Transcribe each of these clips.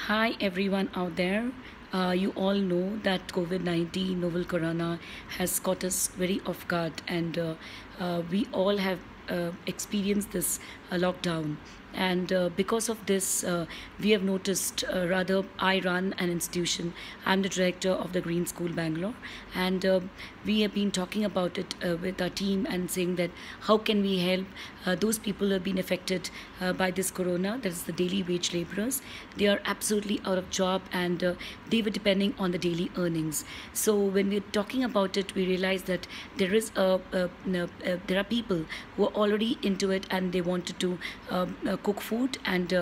Hi everyone out there. You all know that COVID-19 novel corona has caught us very off guard, and we all have experienced this lockdown. And because of this, we have noticed, rather, I run an institution. I'm the director of the Green School Bangalore, and we have been talking about it with our team and saying that how can we help those people who have been affected by this corona, that is the daily wage laborers. They are absolutely out of job, and they were depending on the daily earnings. So when we're talking about it, we realize that there are people who are already into it, and they wanted to cook food and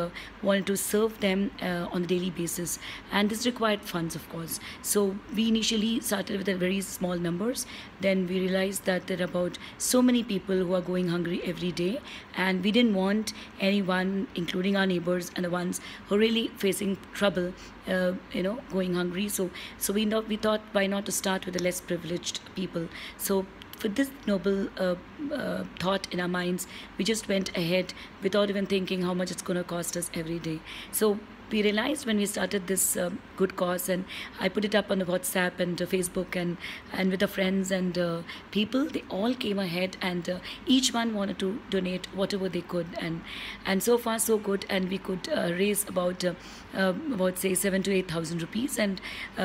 wanted to serve them on a daily basis, and this required funds, of course. So we initially started with a very small numbers. Then we realized that there are about so many people who are going hungry every day, and we didn't want anyone, including our neighbors and the ones who are really facing trouble, going hungry. So we thought, why not to start with the less privileged people. So with this noble thought in our minds, we just went ahead without even thinking how much it's going to cost us every day. So we realized when we started this good cause, and I put it up on the WhatsApp and Facebook, and with the friends and people, they all came ahead, and each one wanted to donate whatever they could, and so far so good, and we could raise about say 7 to 8 thousand rupees, and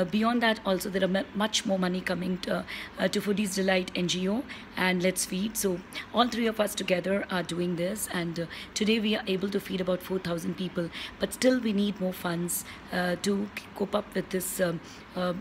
beyond that also there are much more money coming to Foodies Delight NGO and Let's Feed. So all three of us together are doing this, and today we are able to feed about 4,000 people, but still we need more funds to cope up with this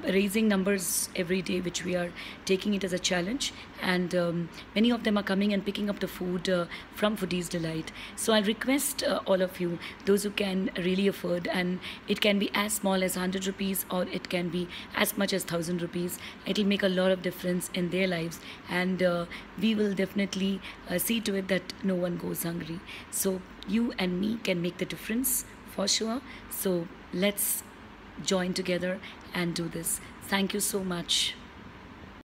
raising numbers every day, which we are taking it as a challenge. And many of them are coming and picking up the food from Foodies Delight. So I'll request all of you, those who can really afford, and it can be as small as 100 rupees or it can be as much as 1,000 rupees. It'll make a lot of difference in their lives, and we will definitely see to it that no one goes hungry. So you and me can make the difference for sure. So let's join together and do this. Thank you so much.